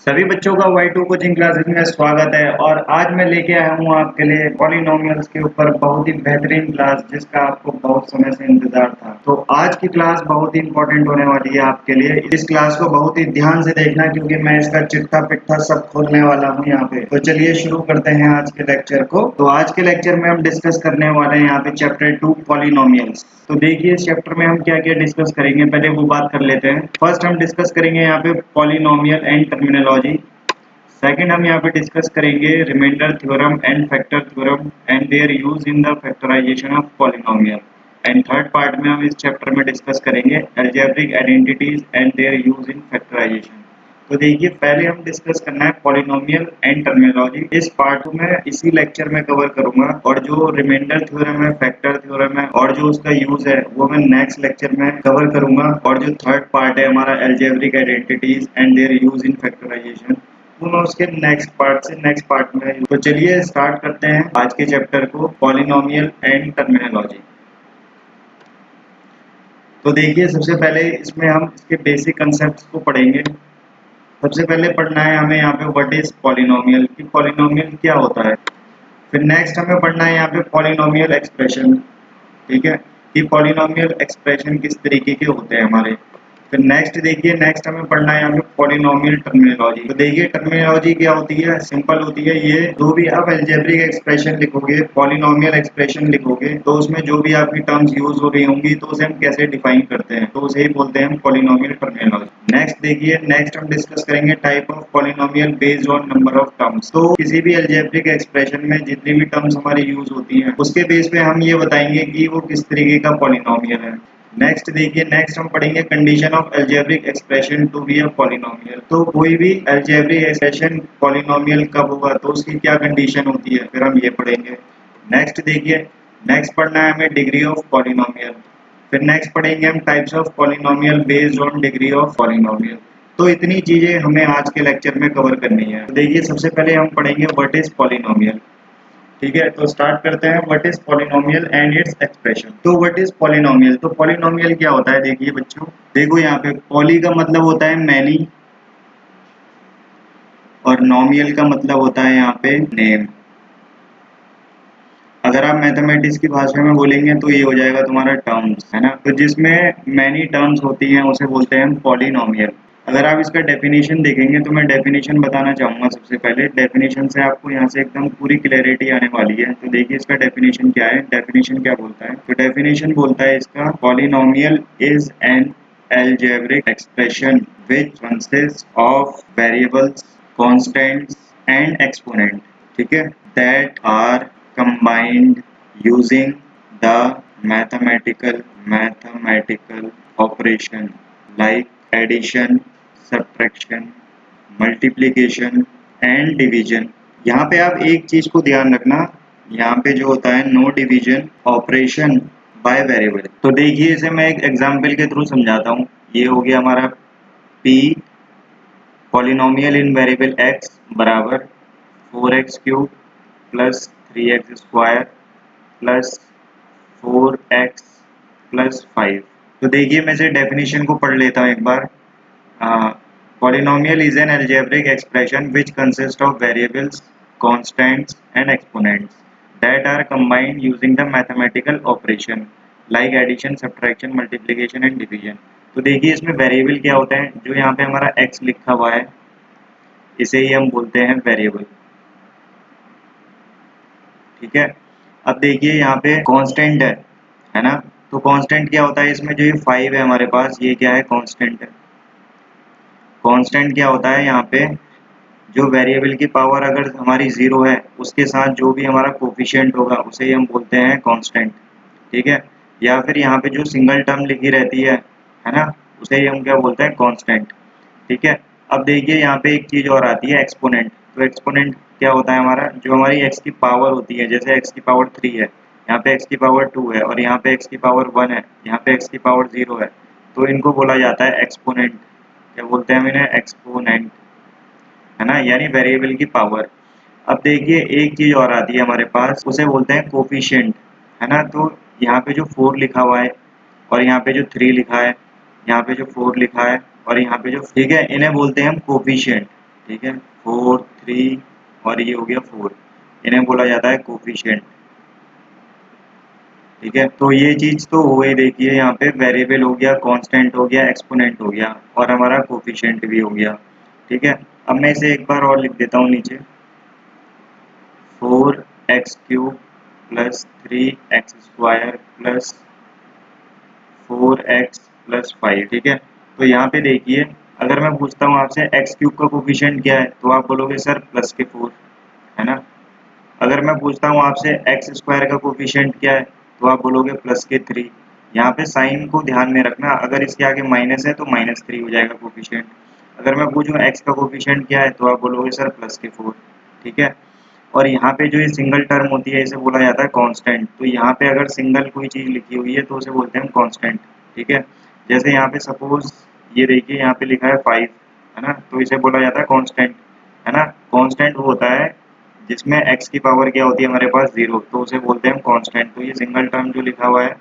सभी बच्चों का Y2 कोचिंग क्लासेस में स्वागत है और आज मैं लेके आया हूँ आपके लिए पॉलिनोमियल्स के ऊपर बहुत ही बेहतरीन क्लास जिसका आपको बहुत समय से इंतजार था। तो आज की क्लास बहुत ही इंपॉर्टेंट होने वाली है आपके लिए। इस क्लास को बहुत ही ध्यान से देखना क्योंकि मैं इसका चिट्ठा पिट्ठा सब खोलने वाला हूँ यहाँ पे। तो चलिए शुरू करते हैं आज के लेक्चर को। तो आज के लेक्चर में हम डिस्कस करने वाले हैं यहाँ पे चैप्टर 2 पॉलिनोमियल्स। तो देखिए इस चैप्टर में हम क्या क्या डिस्कस करेंगे, पहले वो बात कर लेते हैं। फर्स्ट हम डिस्कस करेंगे यहाँ पे पॉलिनोमियल एंड टर्मिनोलॉजी। सेकंड हम यहाँ पे डिस्कस करेंगे remainder theorem and factor theorem and their use in the factorization of polynomial. And third part में हम इस चैप्टर में डिस्कस करेंगे algebraic identities and their use in factorization. तो देखिए पहले हम डिस्कस करना है पॉलिनोमियल एंड टर्मिनोलॉजी। इस पार्ट में इसी लेक्चर में कवर करूंगा और जो रिमाइंडर थ्योरम है, फैक्टर थ्योरम है और जो उसका यूज है वो मैं नेक्स्ट लेक्चर में कवर करूंगा। और जो थर्ड पार्ट है हमारा algebraic identities and their use in factorization, दोनों उसके नेक्स्ट पार्ट में। तो चलिए स्टार्ट करते हैं आज के चैप्टर को, पॉलिनोमियल एंड टर्मिनोलॉजी। तो देखिए सबसे पहले इसमें हम इसके बेसिक कंसेप्ट्स को पढ़ेंगे। सबसे पहले पढ़ना है हमें यहाँ पे व्हाट इज पॉलिनोमियल, कि पॉलिनोमियल क्या होता है। फिर नेक्स्ट हमें पढ़ना है यहाँ पे पॉलिनोमियल एक्सप्रेशन, ठीक है, कि पॉलिनोमियल एक्सप्रेशन किस तरीके के होते हैं हमारे। फिर नेक्स्ट देखिए, नेक्स्ट हमें पढ़ना है यहाँ पे पॉलिनोमियल टर्मिनोलॉजी। तो देखिए टर्मिनोलॉजी क्या होती है, सिंपल होती है। ये जो भी आप अलजेब्रिक एक्सप्रेशन लिखोगे, पॉलिनोमियल एक्सप्रेशन लिखोगे, तो उसमें जो भी आपकी टर्म्स यूज हो रही होंगी तो उसे हम कैसे डिफाइन करते हैं, तो उसे ही बोलते हैं हम पॉलिनोमियल टर्मिनोलॉजी। नेक्स्ट देखिए, नेक्स्ट हम डिस्कस करेंगे type of polynomial based on number of terms. तो किसी भी अलजेब्रिक एक्सप्रेशन में जितनी भी टर्म्स हमारी यूज होती हैं उसके बेस पे हम ये बताएंगे कि वो किस तरीके का पॉलिनोमियल है। नेक्स्ट देखिए, नेक्स्ट हम पढ़ेंगे condition of algebraic expression to be a polynomial. तो कोई भी अलजेब्रिक एक्सप्रेशन पॉलिनोमियल कब होगा, तो उसकी क्या कंडीशन होती है, फिर हम ये पढ़ेंगे। नेक्स्ट देखिए, नेक्स्ट पढ़ना है हमें डिग्री ऑफ पॉलिनोमियल। फिर नेक्स्ट पढ़ेंगे हम types of polynomial based on degree of polynomial. तो इतनी चीजें हमें आज के लेक्चर में कवर करनी है। तो देखिए सबसे पहले हम पढ़ेंगे व्हाट इज पॉलिनोमियल, ठीक है। तो स्टार्ट करते हैं what is polynomial and its expression. तो व्हाट इज पॉलिनोमियल, तो पॉलिनोमियल क्या होता है, देखिए बच्चों, देखो यहाँ पे पॉली का मतलब होता है मैनी और नोमियल का मतलब होता है यहाँ पे नेम। अगर आप मैथमेटिक्स की भाषा में बोलेंगे तो ये हो जाएगा तुम्हारा टर्म्स, है ना। तो जिसमें मैनी टर्म्स होती हैं उसे बोलते हैं पॉलिनोमियल। अगर आप इसका डेफिनेशन देखेंगे तो मैं डेफिनेशन बताना चाहूंगा। सबसे पहले डेफिनेशन से आपको यहाँ से एकदम पूरी क्लैरिटी आने वाली है। तो देखिए इसका डेफिनेशन क्या है, डेफिनेशन क्या बोलता है। तो डेफिनेशन बोलता है इसका, polynomial is N algebraic expression which consists of variables, constants and exponent, ठीक है, that are combined using the mathematical operation like addition, subtraction, multiplication and division। यहाँ पे आप एक चीज को ध्यान रखना, यहाँ पे जो होता है no division operation by variable. तो देखिए इसे मैं एक एग्जांपल के थ्रू समझाता हूँ। ये हो गया हमारा p पॉलिनोमियल इन वेरिएबल x बराबर 4x³ plus 3x² plus 4x plus 5। तो देखिए मैं इसे डेफिनेशन को पढ़ लेता हूँ एक बार। Polynomial is an algebraic expression which consist of variables, constants and exponents that are combined using the mathematical operation like addition, subtraction, multiplication and division। तो देखिए इसमें वेरिएबल क्या होता है, जो यहाँ पे हमारा x लिखा हुआ है इसे ही हम बोलते हैं वेरिएबल, ठीक है। अब देखिए यहाँ पे कांस्टेंट है ना। तो कांस्टेंट क्या होता है, इसमें जो ये 5 है हमारे पास, ये क्या है, कांस्टेंट है। कांस्टेंट क्या होता है, यहाँ पे जो वेरिएबल की पावर अगर हमारी 0 है उसके साथ जो भी हमारा कोफिशिएंट होगा उसे ही हम बोलते हैं कांस्टेंट, ठीक है। या फिर यहाँ पे जो सिंगल टर्म लिखी रहती है ना, उसे ही हम क्या बोलते हैं, कांस्टेंट, ठीक है। अब देखिए यहाँ पे एक चीज और आती है, एक्सपोनेंट। तो एक्सपोनेंट क्या होता है हमारा, जो हमारी x की पावर होती है, जैसे x की पावर 3 है, यहाँ पे x की पावर 2 है और यहाँ पे x की पावर 1 है, यहाँ पे x की पावर 0 है, तो इनको बोला जाता है एक्सपोनेंट। क्या बोलते हैं हम इन्हें, एक्सपोनेंट, है ना, यानी वेरिएबल की पावर। अब देखिए एक चीज और आती है हमारे पास, उसे बोलते हैं कोफिशिएंट, है ना। तो यहाँ पे जो 4 लिखा हुआ है और यहाँ पे जो 3 लिखा है, यहाँ पे जो 4 लिखा है और यहाँ पे जो, ठीक है, इन्हें बोलते हैं हम कोफिशिएंट। ठीक है, 4, 3 और ये हो गया 4, इन्हें बोला जाता है कोफिशिएंट। ठीक है, तो ये चीज़ तो हो गई, देखिए यहाँ पे वेरिएबल हो गया, कांस्टेंट हो गया, एक्सपोनेंट हो गया और हमारा कोफिशिएंट भी हो गया। ठीक है, अब मैं इसे एक बार और लिख देता हूँ नीचे, 4x³ plus 3x² plus 4x+5। ठीक है, तो यहाँ पे देखिए अगर मैं पूछता हूँ आपसे x³ का कोफिशिएंट क्या है तो आप बोलोगे सर +4, है ना। अगर मैं पूछता हूँ आपसे x² का कोफिशिएंट क्या है तो आप बोलोगे +3। यहाँ पे साइन को ध्यान में रखना, अगर इसके आगे माइनस है तो -3 हो जाएगा कोफिशिएंट। अगर मैं पूछूँ x का कोफिशिएंट क्या है तो आप बोलोगे सर +4। ठीक है, और यहाँ पे जो ये सिंगल टर्म होती है इसे बोला जाता है कांस्टेंट। तो यहाँ पे अगर सिंगल कोई चीज़ लिखी हुई है तो उसे बोलते हैं कांस्टेंट। ठीक है, जैसे यहाँ पे सपोज ये देखिए यहाँ पे लिखा है 5, है ना, तो इसे बोला जाता है कांस्टेंट, है ना। कांस्टेंट वो होता है जिसमें x की पावर क्या होती है हमारे पास 0, तो उसे बोलते हैं कांस्टेंट। तो ये सिंगल टर्म जो लिखा हुआ है,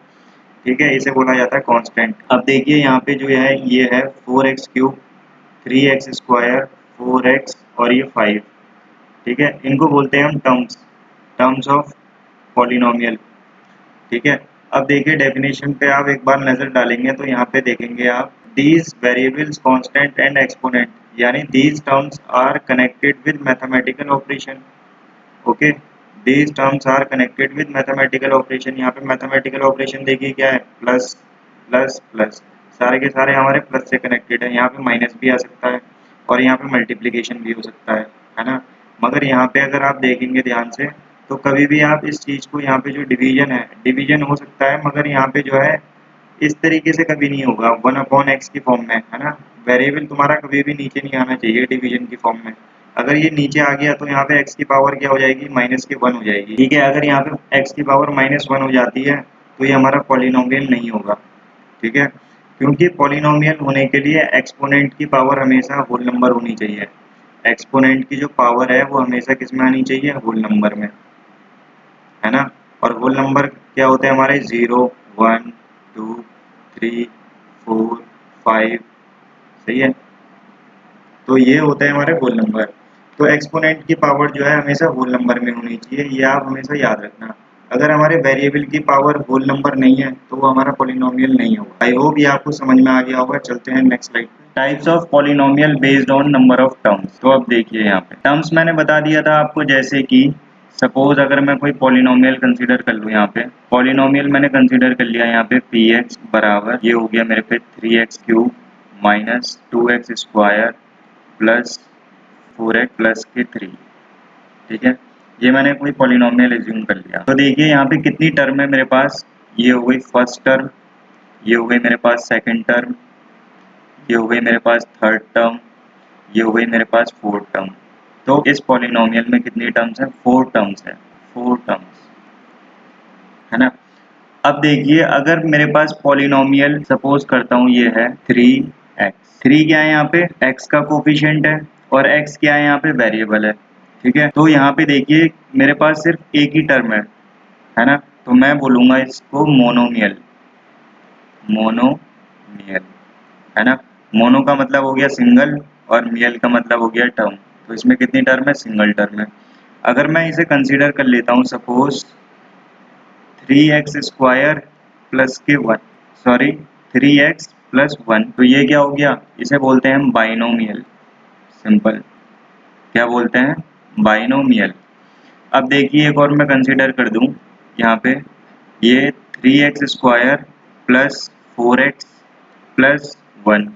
ठीक है, इसे बोला जाता है कांस्टेंट। अब देखिए यहाँ पे जो है ये है 4x³, 3x², 4x और ये 5। ठीक है, इनको बोलते हैं हम टर्म्स ऑफ पॉलिनोमियल। ठीक है, अब देखिए डेफिनेशन पे आप एक बार नज़र डालेंगे तो यहाँ पे देखेंगे आप these variables constant and exponent, यानी these terms are connected with mathematical operation. Okay, these terms are connected with mathematical operation. यहाँ पे मैथमेटिकल ऑपरेशन देखिए क्या है, प्लस प्लस प्लस, सारे के सारे हमारे प्लस से कनेक्टेड है। यहाँ पे माइनस भी आ सकता है और यहाँ पे मल्टीप्लिकेशन भी हो सकता है ना। मगर यहाँ पे अगर आप देखेंगे ध्यान से तो कभी भी आप इस चीज़ को, यहाँ पे जो डिवीजन है, डिवीजन हो सकता है मगर यहाँ पे जो है इस तरीके से कभी नहीं होगा 1/x की फॉर्म में, है ना। वेरिएबल तुम्हारा कभी भी नीचे नहीं आना चाहिए डिवीजन की फॉर्म में। अगर ये नीचे आ गया तो यहाँ पे x की पावर क्या हो जाएगी, -1 हो जाएगी। ठीक है, अगर यहाँ पे x की पावर -1 हो जाती है तो ये हमारा पॉलिनोमियल नहीं होगा। ठीक है, क्योंकि पॉलिनोमियल होने के लिए एक्सपोनेंट की पावर हमेशा होल नंबर होनी चाहिए। एक्सपोनेंट की जो पावर है वो हमेशा किस में आनी चाहिए, होल नंबर में, है ना। और होल नंबर क्या होते हैं हमारे, 0, 1, 2, 3, 4, 5। सही है, तो ये होते हैं हमारे होल नंबर। तो एक्सपोनेंट की पावर जो है हमेशा होल नंबर में होनी चाहिए, ये आप हमेशा याद रखना। अगर हमारे वेरिएबल की पावर होल नंबर नहीं है तो वो हमारा पॉलिनोमियल नहीं होगा। आई होप ये आपको समझ में आ गया होगा। चलते हैं नेक्स्ट स्लाइड पे। Types of polynomial based on number of terms. तो अब देखिए यहाँ पे टर्म्स मैंने बता दिया था आपको, जैसे कि सपोज अगर मैं कोई पॉलिनोमियल कंसीडर कर लूँ, यहाँ पे पॉलिनोमियल मैंने कंसीडर कर लिया यहाँ पे px बराबर, ये हो गया मेरे पे 3x³ minus 2x² plus 4x plus के 3। ठीक है, ये मैंने कोई पॉलिनोमियल एज्यूम कर लिया। तो देखिए यहाँ पे कितनी टर्म है मेरे पास, ये हो गई फर्स्ट टर्म, ये हो गई मेरे पास सेकंड टर्म, ये हो गई मेरे पास थर्ड टर्म, ये हो गई मेरे पास फोर्थ टर्म। तो इस पॉलिनोमियल में कितनी टर्म्स हैं, 4 टर्म्स है, 4 टर्म्स, है ना। अब देखिए अगर मेरे पास पॉलिनोमियल सपोज करता हूँ ये है 3x, 3 क्या है यहाँ पे, x का कोफिशिएंट है और x क्या है यहाँ पे, वेरिएबल है। ठीक है, तो यहाँ पे देखिए मेरे पास सिर्फ एक ही टर्म है ना, तो मैं बोलूँगा इसको मोनोमियल, मोनोमियल, है ना। मोनो का मतलब हो गया सिंगल और मियल का मतलब हो गया टर्म। तो इसमें कितनी टर्म है, सिंगल टर्म है। अगर मैं इसे कंसीडर कर लेता हूँ सपोज 3x² प्लस के 1, सॉरी 3x प्लस 1, तो ये क्या हो गया, इसे बोलते हैं हम बाइनोमियल। सिंपल, क्या बोलते हैं, बाइनोमियल। अब देखिए एक और मैं कंसीडर कर दूं यहाँ पे, ये 3x² प्लस 4x प्लस 1,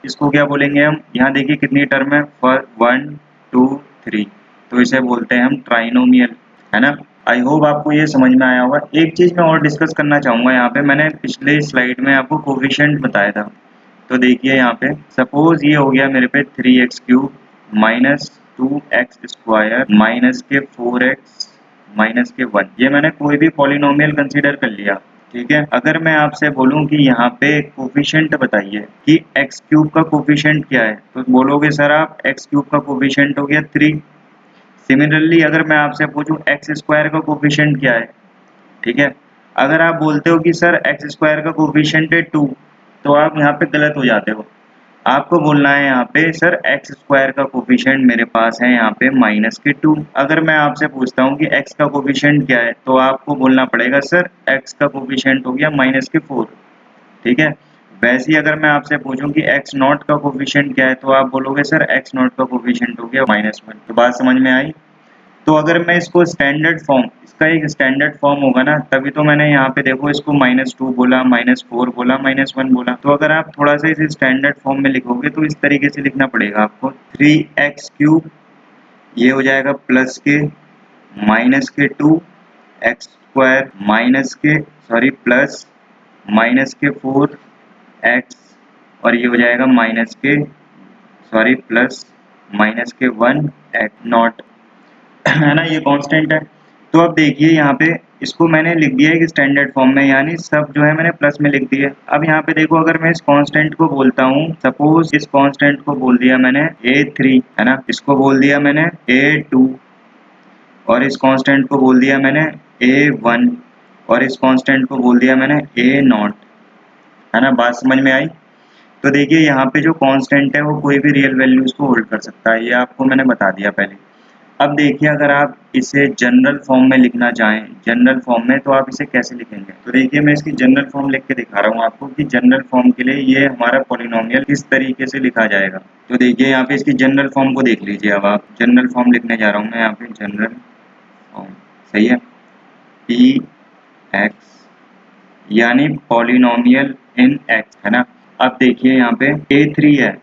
इसको क्या बोलेंगे हम, यहाँ देखिए कितनी टर्म है, 1, 2, 3, तो इसे बोलते हैं हम ट्राइनोमियल, है ना। आई होप आपको ये समझ में आया होगा। एक चीज़ मैं और डिस्कस करना चाहूँगा यहाँ पे, मैंने पिछले स्लाइड में आपको कोफिशिएंट बताया था। तो देखिए यहाँ पे सपोज ये हो गया मेरे पे 3x³ माइनस 2x² माइनस के 4x माइनस के 1, ये मैंने कोई भी पॉलिनोमियल कंसीडर कर लिया। ठीक है, अगर मैं आपसे बोलूं कि यहाँ पे कोफिशिएंट बताइए कि x³ का कोफिशिएंट क्या है, तो बोलोगे सर आप x³ का कोफिशिएंट हो गया 3। सिमिलरली अगर मैं आपसे पूछूं x² का कोफिशिएंट क्या है, ठीक है, अगर आप बोलते हो कि सर x² का कोफिशिएंट है 2, तो आप यहाँ पे गलत हो जाते हो। आपको बोलना है यहाँ पे सर एक्स स्क्वायर का कोफिशिएंट मेरे पास है यहाँ पे -2। अगर मैं आपसे पूछता हूँ कि एक्स का कोफिशिएंट क्या है, तो आपको बोलना पड़ेगा सर एक्स का कोफिशिएंट हो गया -4। ठीक है। वैसे ही अगर मैं आपसे पूछूं कि एक्स नॉट का कोफिशिएंट क्या है, तो आप बोलोगे सर एक्स नॉट का कोफिशिएंट हो गया -1। तो बात समझ में आई? तो अगर मैं इसको स्टैंडर्ड फॉर्म, इसका एक स्टैंडर्ड फॉर्म होगा ना, तभी तो मैंने यहाँ पे देखो इसको -2 बोला, -4 बोला, -1 बोला। तो अगर आप थोड़ा सा इसे स्टैंडर्ड फॉर्म में लिखोगे तो इस तरीके से लिखना पड़ेगा आपको, 3x³ ये हो जाएगा प्लस के -2 एक्स स्क्वायर प्लस -4 एक्स, और ये हो जाएगा प्लस -1 एक्स नॉट, है ना, ये कांस्टेंट है। तो अब देखिए यहाँ पे इसको मैंने लिख दिया है कि स्टैंडर्ड फॉर्म में, यानी सब जो है मैंने प्लस में लिख दिया। अब यहाँ पे देखो अगर मैं इस कांस्टेंट को बोलता हूँ, सपोज इस कांस्टेंट को बोल दिया मैंने A3, है ना, इसको बोल दिया मैंने A2, और इस कांस्टेंट को बोल दिया मैंने A1, और इस कांस्टेंट को बोल दिया मैंने A0, है ना। बात समझ में आई? तो देखिए यहाँ पे जो कांस्टेंट है वो कोई भी रियल वैल्यूज को होल्ड कर सकता है, ये आपको मैंने बता दिया पहले। अब देखिए अगर आप इसे जनरल फॉर्म में लिखना चाहें, जनरल फॉर्म में, तो आप इसे कैसे लिखेंगे? तो देखिए मैं इसकी जनरल फॉर्म लिख के दिखा रहा हूँ आपको कि जनरल फॉर्म के लिए ये हमारा पॉलिनोमियल किस तरीके से लिखा जाएगा। तो देखिए यहाँ पे इसकी जनरल फॉर्म को देख लीजिए। अब आप जनरल फॉर्म लिखने जा रहा हूँ मैं यहाँ पे, जनरल फॉर्म, सही है, पी एक्स यानी पॉलिनोमियल इन एक्स, है ना। अब देखिए यहाँ पे A3 है,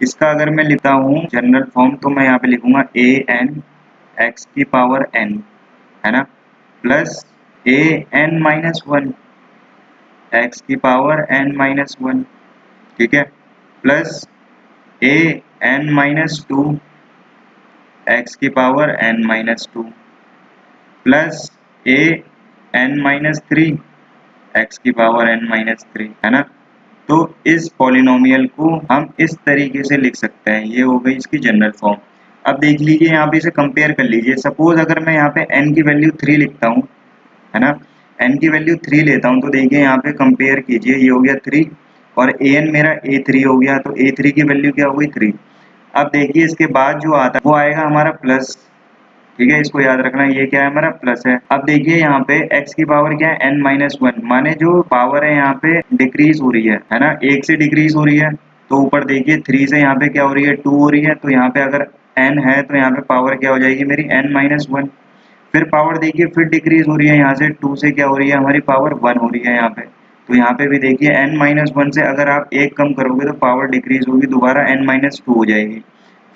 इसका अगर मैं लिखता हूँ जनरल फॉर्म, तो मैं यहाँ पे लिखूंगा an x की पावर n, है ना, प्लस an-1 x की पावर n-1, ठीक है, प्लस an-2 x की power n-2, plus an-3 x की पावर n-3, है ना। तो इस पॉलिनोमियल को हम इस तरीके से लिख सकते हैं, ये हो गई इसकी जनरल फॉर्म। अब देख लीजिए यहाँ पे इसे कंपेयर कर लीजिए। सपोज अगर मैं यहाँ पे n की वैल्यू 3 लिखता हूँ, है ना, n की वैल्यू 3 लेता हूँ, तो देखिए यहाँ पे कंपेयर कीजिए, ये हो गया 3 और an मेरा A3 हो गया, तो A3 की वैल्यू क्या हो गई 3। अब देखिए इसके बाद जो आता है वो आएगा हमारा प्लस, ठीक है, इसको याद रखना, ये क्या है हमारा प्लस है। अब देखिए यहाँ पे x की पावर क्या है n-1, माने जो पावर है यहाँ पे डिक्रीज हो रही है ना, 1 से डिक्रीज हो रही है। तो ऊपर देखिए 3 से यहाँ पे क्या हो रही है 2 हो रही है, तो यहाँ पे अगर n है तो यहाँ पे पावर क्या हो जाएगी मेरी n-1। फिर पावर देखिए फिर डिक्रीज हो रही है, यहाँ से 2 से क्या हो रही है हमारी पावर 1 हो रही है यहाँ पे। तो यहाँ पे भी देखिए n-1 से अगर आप एक कम करोगे तो पावर डिक्रीज होगी, दोबारा n-2 हो जाएगी।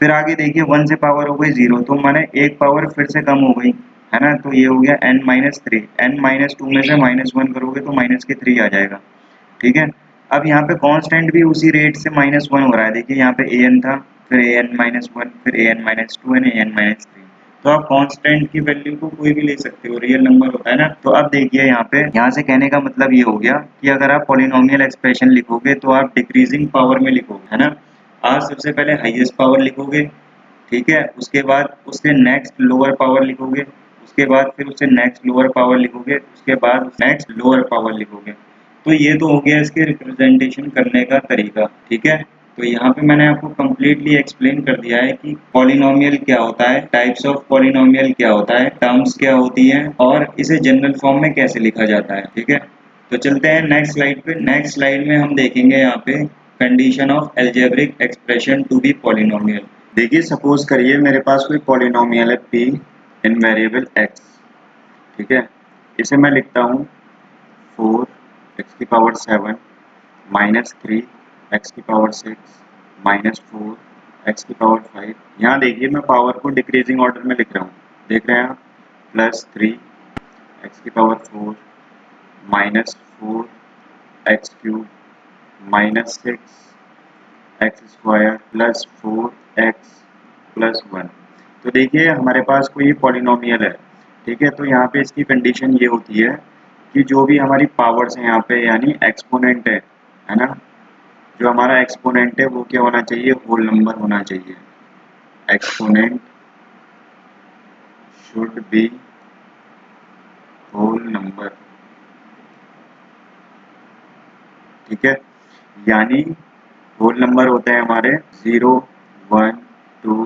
फिर आगे देखिए 1 से पावर हो गई 0, तो माने एक पावर फिर से कम हो गई, है ना, तो ये हो गया n-3। n-2 में से -1 करोगे तो -3 आ जाएगा, ठीक है। अब यहाँ पे कांस्टेंट भी उसी रेट से -1 हो रहा है, देखिए यहाँ पे an था, फिर an-1, फिर an-2 एंड an-3। तो आप कांस्टेंट की वैल्यू को कोई भी ले सकते हो, रियल नंबर होता है ना। तो अब देखिए यहाँ पे, यहाँ से कहने का मतलब ये हो गया कि अगर आप पॉलिनोमियल एक्सप्रेशन लिखोगे तो आप डिक्रीजिंग पावर में लिखोगे, है ना। आप सबसे पहले हाईएस्ट पावर लिखोगे, ठीक है, उसके बाद उसके नेक्स्ट लोअर पावर लिखोगे, उसके बाद फिर उससे नेक्स्ट लोअर पावर लिखोगे, उसके बाद नेक्स्ट लोअर पावर लिखोगे। तो ये तो हो गया इसके रिप्रेजेंटेशन करने का तरीका, ठीक है। तो यहाँ पे मैंने आपको कम्प्लीटली एक्सप्लेन कर दिया है कि पॉलिनोमियल क्या होता है, टाइप्स ऑफ पॉलिनोमियल क्या होता है, टर्म्स क्या होती हैं, और इसे जनरल फॉर्म में कैसे लिखा जाता है, ठीक है। तो चलते हैं नेक्स्ट स्लाइड पे। नेक्स्ट स्लाइड में हम देखेंगे यहाँ पे condition of algebraic expression to be polynomial. देखिए सपोज करिए मेरे पास कोई पॉलिनोमियल है p इन वेरिएबल x, ठीक है, इसे मैं लिखता हूँ 4 x की पावर 7 -3 x की पावर 6 -4 x की पावर 5। यहाँ देखिए मैं पावर को डिक्रीजिंग ऑर्डर में लिख रहा हूँ, देख रहे हैं आप, +3 x की power 4 -4 x³ -6 x square plus 4x+1। तो देखिए हमारे पास कोई पॉलिनोमियल है, ठीक है। तो यहाँ पे इसकी कंडीशन ये होती है कि जो भी हमारी पावर्स हैं यहाँ पे, यानी एक्सपोनेंट है ना, जो हमारा एक्सपोनेंट है वो क्या होना चाहिए, होल नंबर होना चाहिए। Exponent should be whole number, ठीक है, यानी होल नंबर होते हैं हमारे 0, 1, 2,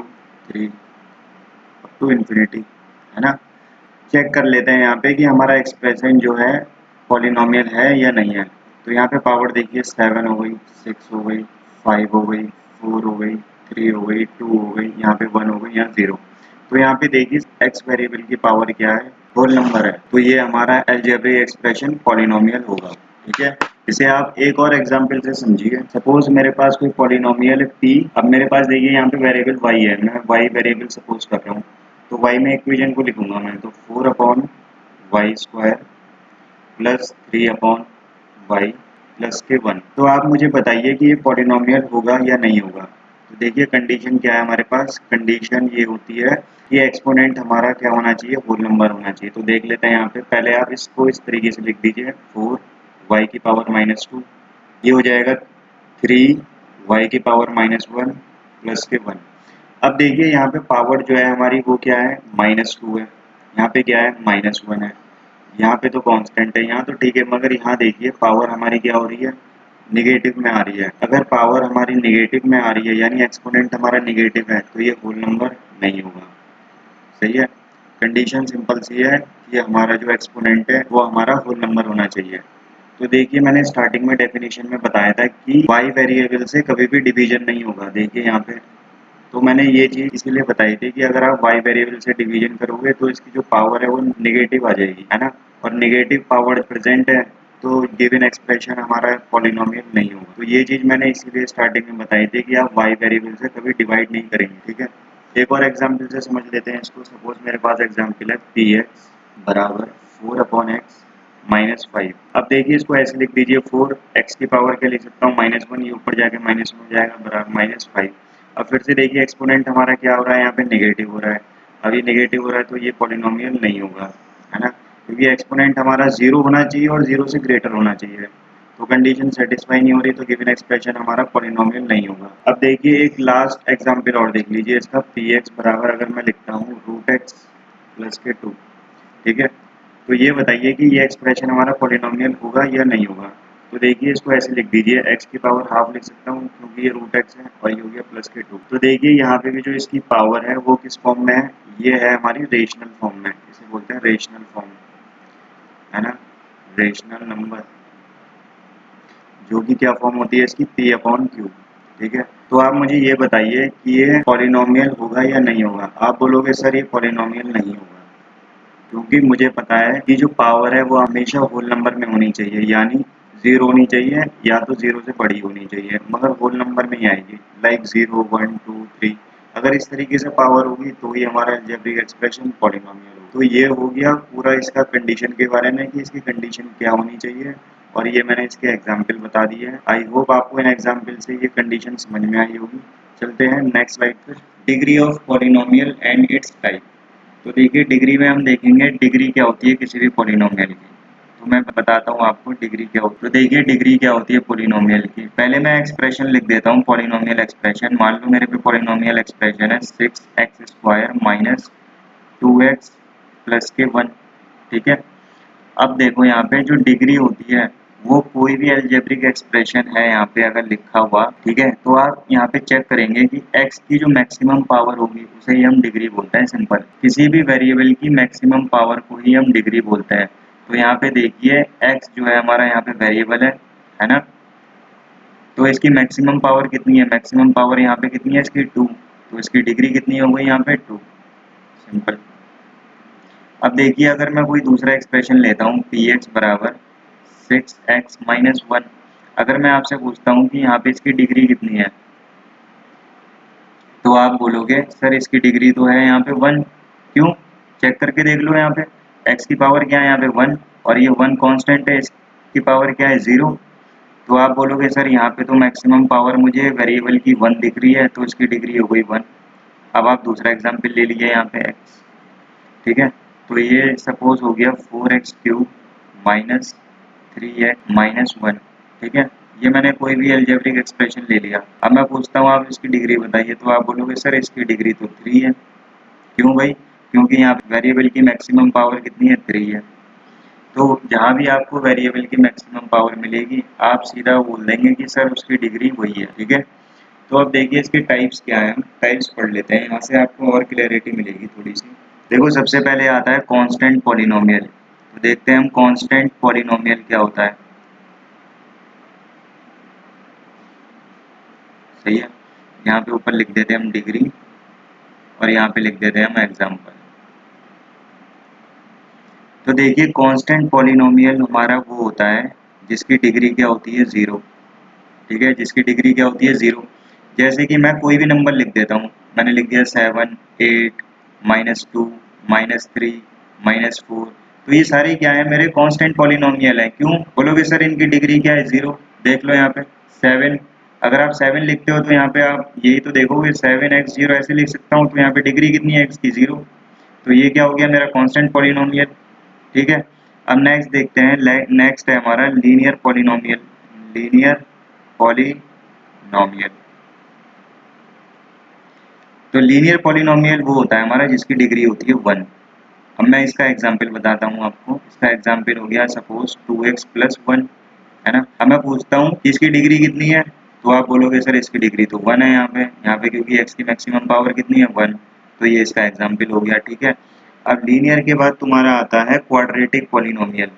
3 अप टू इन्फिनिटी, है ना। चेक कर लेते हैं यहाँ पे कि हमारा एक्सप्रेशन जो है पॉलिनोमियल है या नहीं है। तो यहाँ पे पावर देखिए 7 हो गई, 6 हो गई, 5 हो गई, 4 हो गई, 3 हो गई, 2 हो गई, यहाँ पे 1 हो गई, यहाँ 0। तो यहाँ पे देखिए एक्स वेरिएबल की पावर क्या है, होल नंबर है, तो ये हमारा अलजेब्रिक एक्सप्रेशन पॉलिनोमियल होगा। ठीक है, इसे आप एक और एग्जांपल से समझिए। सपोज मेरे पास कोई पॉलिनोमियल है p। अब मेरे पास देखिए यहाँ पे वेरिएबल y है, मैं y वेरिएबल सपोज कर रहा हूँ। तो y में इक्वेशन को लिखूंगा मैं, तो 4 upon y square plus 3 upon y plus के 1। तो आप मुझे बताइए कि ये पॉलिनोमियल होगा या नहीं होगा। तो देखिए कंडीशन क्या है हमारे पास, कंडीशन ये होती है कि एक्सपोनेंट हमारा क्या होना चाहिए, होल नंबर होना चाहिए। तो देख लेते हैं यहाँ पे, पहले आप इसको इस तरीके से लिख दीजिए, 4 वाई की पावर -2, ये हो जाएगा 3 वाई की पावर -1 प्लस के 1। अब देखिए यहाँ पे पावर जो है हमारी वो क्या है, -2 है, यहाँ पे क्या है, -1 है, यहाँ पे तो कांस्टेंट है, यहाँ तो ठीक है, मगर यहाँ देखिए पावर हमारी क्या हो रही है, निगेटिव में आ रही है। अगर पावर हमारी निगेटिव में आ रही है यानी एक्सपोनेंट हमारा निगेटिव है, तो ये होल नंबर नहीं होगा। सही है, कंडीशन सिंपल सी है कि हमारा जो एक्सपोनेंट है वो हमारा होल नंबर होना चाहिए। तो देखिए मैंने स्टार्टिंग में डेफिनेशन में बताया था कि y वेरिएबल से कभी भी डिवीजन नहीं होगा। देखिए यहाँ पे तो मैंने ये चीज़ इसीलिए बताई थी कि अगर आप y वेरिएबल से डिवीजन करोगे तो इसकी जो पावर है वो नेगेटिव आ जाएगी, है ना। और नेगेटिव पावर प्रेजेंट है तो गिवन एक्सप्रेशन हमारा पॉलिनोमियल नहीं होगा। तो ये चीज़ मैंने इसीलिए स्टार्टिंग में बताई थी कि आप y वेरिएबल से कभी डिवाइड नहीं करेंगे। ठीक है, एक और एग्जाम्पल से समझ लेते हैं इसको। सपोज मेरे पास एग्जाम्पल है पी एक्स बराबर 4 अपॉन एक्स -5। अब देखिए इसको ऐसे लिख दीजिए, 4 एक्स की पावर क्या लिख सकता हूँ, -1, ये ऊपर जाके -1 हो जाएगा बराबर -5। अब फिर से देखिए एक्सपोनेंट हमारा क्या हो रहा है, यहाँ पे नेगेटिव हो रहा है। अब ये नेगेटिव हो रहा है तो ये पॉलिनोमियल नहीं होगा, है ना, क्योंकि एक्सपोनेंट हमारा 0 होना चाहिए और 0 से ग्रेटर होना चाहिए। तो कंडीशन सेटिस्फाई नहीं हो रही तो गिवन एक्सप्रेशन हमारा पॉलिनोमियल नहीं होगा। अब देखिए एक लास्ट एग्जांपल और देख लीजिए इसका, पी एक्स बराबर अगर मैं लिखता हूँ √x प्लस के 2। ठीक है, तो ये बताइए कि ये एक्सप्रेशन हमारा पॉलिनोमियल होगा या नहीं होगा। तो देखिए इसको ऐसे लिख दीजिए, x की पावर हाफ लिख सकता हूँ क्योंकि ये √x है, और ये हो गया प्लस के 2। तो देखिए यहाँ पे भी जो इसकी पावर है वो किस फॉर्म में है, ये है हमारी रेशनल फॉर्म में, इसे बोलते हैं रेशनल फॉर्म, है ना, रेशनल नंबर, जो कि क्या फॉर्म होती है इसकी, p अपॉन क्यू। ठीक है, तो आप मुझे ये बताइए कि ये पॉलिनोमियल होगा या नहीं होगा। आप बोलोगे सर ये पॉलिनोमियल नहीं होगा, क्योंकि मुझे पता है कि जो पावर है वो हमेशा होल नंबर में होनी चाहिए, यानी 0 होनी चाहिए या तो 0 से बड़ी होनी चाहिए, मगर होल नंबर में ही आएगी, लाइक 0, 1, 2, 3। अगर इस तरीके से पावर होगी तो ही हमारा अलजेब्रिक एक्सप्रेशन पॉलिनोमियल होगा। तो ये हो गया पूरा इसका कंडीशन के बारे में कि इसकी कंडीशन क्या होनी चाहिए, और ये मैंने इसके एग्जाम्पल बता दिए हैं। आई होप आपको इन एग्जाम्पल से ये कंडीशन समझ में आई होगी। चलते हैं नेक्स्ट स्लाइड पर, degree of polynomial and it's type. तो देखिए डिग्री में हम देखेंगे डिग्री क्या होती है किसी भी पॉलिनोमियल की। तो मैं बताता हूँ आपको डिग्री क्या होती है। तो देखिए डिग्री क्या होती है पॉलिनोमियल की। पहले मैं एक्सप्रेशन लिख देता हूँ, पॉलिनोमियल एक्सप्रेशन। मान लो मेरे पे पॉलिनोमियल एक्सप्रेशन है 6x square minus 2x plus के 1। ठीक है, अब देखो यहाँ पे जो डिग्री होती है वो कोई भी अलजेब्रिक एक्सप्रेशन है यहाँ पे अगर लिखा हुआ, ठीक है, तो आप यहाँ पे चेक करेंगे कि x की जो मैक्सिमम पावर होगी उसे ही हम डिग्री बोलते हैं। सिंपल, किसी भी वेरिएबल की मैक्सिमम पावर को ही हम डिग्री बोलते हैं। तो यहाँ पे देखिए x जो है हमारा यहाँ पे वेरिएबल है ना, तो इसकी मैक्सिमम पावर कितनी है, मैक्सिमम पावर यहाँ पे कितनी है इसकी 2, तो इसकी डिग्री कितनी हो गई यहाँ पे 2। सिंपल। अब देखिए अगर मैं कोई दूसरा एक्सप्रेशन लेता हूँ पी एक्स बराबर 6x माइनस 1। अगर मैं आपसे पूछता हूँ कि यहाँ पे इसकी डिग्री कितनी है, तो आप बोलोगे सर इसकी डिग्री तो है यहाँ पे 1। क्यों, चेक करके देख लो, यहाँ पे x की पावर क्या है यहाँ पे 1, और ये 1 कांस्टेंट है, इसकी पावर क्या है 0। तो आप बोलोगे सर यहाँ पे तो मैक्सिमम पावर मुझे वेरिएबल की 1 दिख रही है, तो इसकी डिग्री हो गई 1। अब आप दूसरा एग्जाम्पल ले लीजिए यहाँ पे x। ठीक है, तो ये सपोज हो गया 4x³ माइनस 3x माइनस 1। ठीक है, ये मैंने कोई भी अलजेब्रिक एक्सप्रेशन ले लिया। अब मैं पूछता हूँ आप इसकी डिग्री बताइए, तो आप बोलोगे सर इसकी डिग्री तो 3 है। क्यों भाई, क्योंकि यहाँ पे वेरिएबल की मैक्सिमम पावर कितनी है, 3 है। तो जहाँ भी आपको वेरिएबल की मैक्सिमम पावर मिलेगी आप सीधा बोल देंगे कि सर उसकी डिग्री वही है, ठीक है। तो अब देखिए इसके टाइप्स क्या हैं, टाइप्स पढ़ लेते हैं, यहाँ से आपको और क्लैरिटी मिलेगी थोड़ी सी। देखो सबसे पहले आता है कांस्टेंट पॉलिनोमियल। तो देखते हैं हम कांस्टेंट पॉलिनोमियल क्या होता है। सही है, यहाँ पे ऊपर लिख देते हैं हम डिग्री और यहाँ पे लिख देते हैं हम एग्जाम्पल। तो देखिए कांस्टेंट पॉलिनोमियल हमारा वो होता है जिसकी डिग्री क्या होती है, ज़ीरो। ठीक है, जिसकी डिग्री क्या होती है, ज़ीरो। जैसे कि मैं कोई भी नंबर लिख देता हूँ, मैंने लिख दिया 7, 8, -2, -3, -4। तो ये सारे क्या है, मेरे कांस्टेंट पॉलिनोमियल है। क्यों बोलोगे सर इनकी डिग्री क्या है, ज़ीरो। देख लो यहाँ पे 7, अगर आप 7 लिखते हो तो यहाँ पे आप यही तो देखोगे 7x 0 ऐसे लिख सकता हूँ, तो यहाँ पे डिग्री कितनी है x की, ज़ीरो। तो ये क्या हो गया मेरा कांस्टेंट पॉलिनोमियल। ठीक है, अब नेक्स्ट देखते हैं, नेक्स्ट है हमारा लीनियर पॉलिनोमियल। Linear polynomial. तो लीनियर पॉलिनोमियल वो होता है हमारा जिसकी डिग्री होती है 1। अब मैं इसका एग्जांपल बताता हूँ आपको। इसका एग्जांपल हो गया सपोज 2x + 1, है ना। अब मैं पूछता हूँ इसकी डिग्री कितनी है, तो आप बोलोगे सर इसकी डिग्री तो 1 है यहाँ पे क्योंकि x की मैक्सिमम पावर कितनी है, 1। तो ये इसका एग्जांपल हो गया, ठीक है। अब लीनियर के बाद तुम्हारा आता है क्वाड्रेटिक पॉलिनोमियल।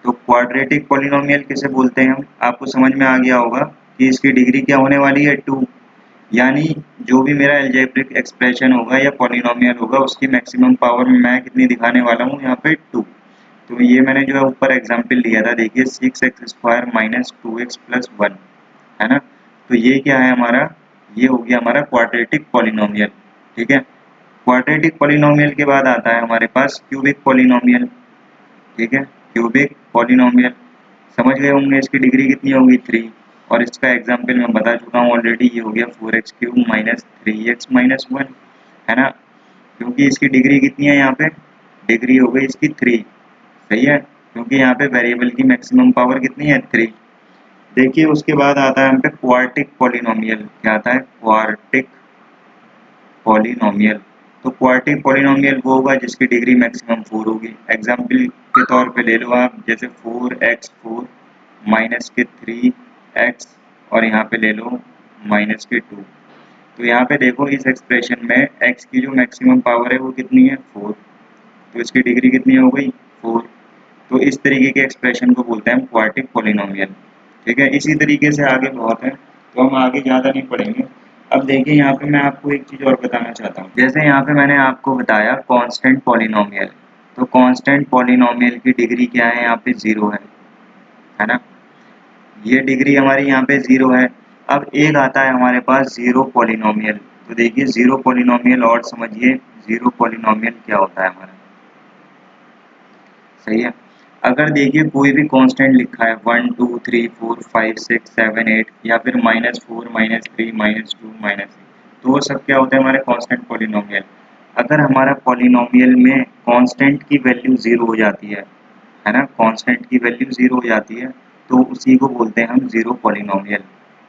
तो क्वाड्रेटिक पॉलिनोमियल किसे बोलते हैं हम, आपको समझ में आ गया होगा कि इसकी डिग्री क्या होने वाली है, 2। यानी जो भी मेरा अलजेब्रिक एक्सप्रेशन होगा या पॉलिनोमियल होगा उसकी मैक्सिमम पावर में मैं कितनी दिखाने वाला हूँ, यहाँ पे 2। तो ये मैंने जो है ऊपर एग्जांपल लिया था, देखिए 6x² - 2x + 1, है ना। तो ये क्या है हमारा, ये हो गया हमारा क्वाड्रेटिक पॉलिनोमियल। ठीक है, क्वाड्रेटिक पॉलिनोमियल के बाद आता है हमारे पास क्यूबिक पॉलिनोमियल। ठीक है, क्यूबिक पॉलिनोमियल समझ गए होंगे, इसकी डिग्री कितनी होगी, 3। और इसका एग्जांपल मैं बता चुका हूँ ऑलरेडी, ये हो गया 4x³ - 3x - 1, है ना। क्योंकि इसकी डिग्री कितनी है, यहाँ पे डिग्री हो गई इसकी 3। सही है, क्योंकि यहाँ पे वेरिएबल की मैक्सिमम पावर कितनी है, 3। देखिए उसके बाद आता है हम पे क्वार्टिक पॉलिनोमियल। क्या आता है, क्वार्टिक पॉलिनोमियल। तो क्वार्टिक पॉलिनोमियल वो होगा जिसकी डिग्री मैक्सिमम 4 होगी। एग्जांपल के तौर पे ले लो आप, जैसे 4x4 माइनस के 3x और यहाँ पे ले लो माइनस के 2। तो यहाँ पे देखो इस एक्सप्रेशन में x की जो मैक्सिमम पावर है वो कितनी है, 4। तो इसकी डिग्री कितनी हो गई, 4। तो इस तरीके के एक्सप्रेशन को बोलते हैं हम क्वार्टिक पॉलिनोमियल। ठीक है, इसी तरीके से आगे बहुत है, तो हम आगे ज़्यादा नहीं पढ़ेंगे। अब देखिए यहाँ पे मैं आपको एक चीज़ और बताना चाहता हूँ। जैसे यहाँ पे मैंने आपको बताया कांस्टेंट पॉलिनोमियल। तो कांस्टेंट पॉलिनोमियल की डिग्री क्या है, यहाँ पे 0 है ना। ये डिग्री हमारी यहाँ पे 0 है। अब एक आता है हमारे पास ज़ीरो पॉलिनोमियल। तो देखिए ज़ीरो पॉलिनोमियल और समझिए ज़ीरो पॉलिनोमियल क्या होता है हमारा। सही है, अगर देखिए कोई भी कांस्टेंट लिखा है 1 2 3 4 5 6 7 8 या फिर -4 -3 -2 -3, तो वो सब क्या होता है हमारे कांस्टेंट पॉलिनोमियल। अगर हमारा पॉलिनोमियल में कांस्टेंट की वैल्यू 0 हो जाती है ना, कांस्टेंट की वैल्यू 0 हो जाती है, तो उसी को बोलते हैं हम ज़ीरो पॉलिनोमियल।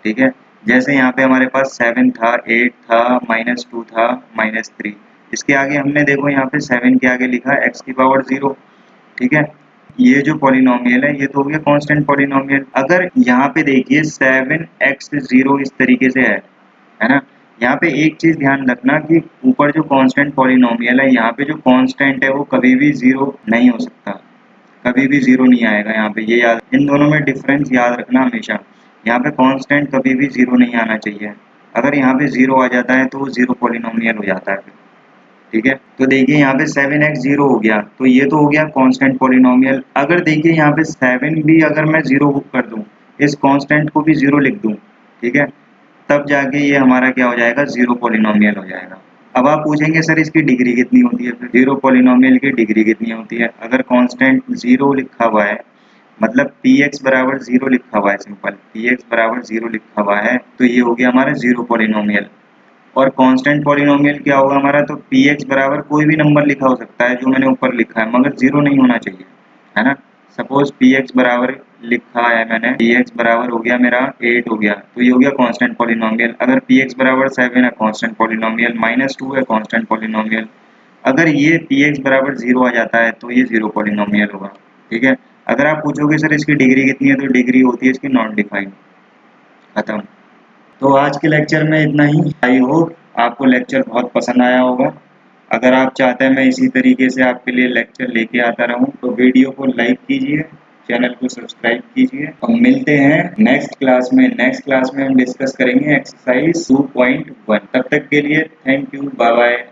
ठीक है, जैसे यहाँ पे हमारे पास 7 था, 8 था, -2 था, -3। इसके आगे हमने देखो यहाँ पे 7 के आगे लिखा है x की पावर 0। ठीक है, ये जो पॉलिनोमियल है ये तो हो गया कांस्टेंट पॉलिनोमियल। अगर यहाँ पे देखिए 7x0 इस तरीके से है ना। यहाँ पे एक चीज ध्यान रखना कि ऊपर जो कांस्टेंट पॉलिनोमियल है यहाँ पे जो कांस्टेंट है वो कभी भी 0 नहीं हो सकता, कभी भी 0 नहीं आएगा यहाँ पे, ये याद, इन दोनों में डिफरेंस याद रखना हमेशा। यहाँ पे कांस्टेंट कभी भी 0 नहीं आना चाहिए। अगर यहाँ पे 0 आ जाता है तो वो ज़ीरो पॉलिनोमियल हो जाता है। ठीक है, तो देखिए यहाँ पे 7x 0 हो गया, तो ये तो हो गया कांस्टेंट पॉलिनोमियल। अगर देखिए यहाँ पे 7 भी अगर मैं 0 कर दूं, इस कांस्टेंट को भी 0 लिख दूं, ठीक है, तब जाके ये हमारा क्या हो जाएगा, ज़ीरो पॉलिनोमियल हो जाएगा। अब आप पूछेंगे सर इसकी डिग्री कितनी होती है, फिर ज़ीरो पॉलिनोमियल की डिग्री कितनी होती है। अगर कांस्टेंट 0 लिखा हुआ है, मतलब px बराबर 0 लिखा हुआ है, सिंपल px बराबर 0 लिखा हुआ है, तो ये हो गया हमारा ज़ीरो पॉलिनोमियल। और कांस्टेंट पॉलिनोमियल क्या होगा हमारा, तो px बराबर कोई भी नंबर लिखा हो सकता है जो मैंने ऊपर लिखा है, मगर 0 नहीं होना चाहिए, है ना। सपोज px बराबर लिखा है मैंने, px बराबर हो गया मेरा 8 हो गया, तो ये हो गया कांस्टेंट पॉलिनोमियल। अगर px बराबर 7 है कांस्टेंट पॉलिनोमियल, -2 है कांस्टेंट पॉलिनोमियल। अगर ये px बराबर 0 आ जाता है तो ये ज़ीरो पॉलिनोमियल होगा। ठीक है। अगर आप पूछोगे सर इसकी डिग्री कितनी है, तो डिग्री होती है इसकी नॉन डिफाइंड। खत्म। तो आज के लेक्चर में इतना ही। आई होप आपको लेक्चर बहुत पसंद आया होगा। अगर आप चाहते हैं मैं इसी तरीके से आपके लिए लेक्चर लेके आता रहूं, तो वीडियो को लाइक कीजिए, चैनल को सब्सक्राइब कीजिए। हम मिलते हैं नेक्स्ट क्लास में। नेक्स्ट क्लास में हम डिस्कस करेंगे एक्सरसाइज 2.1। तब तक के लिए थैंक यू, बाय बाय।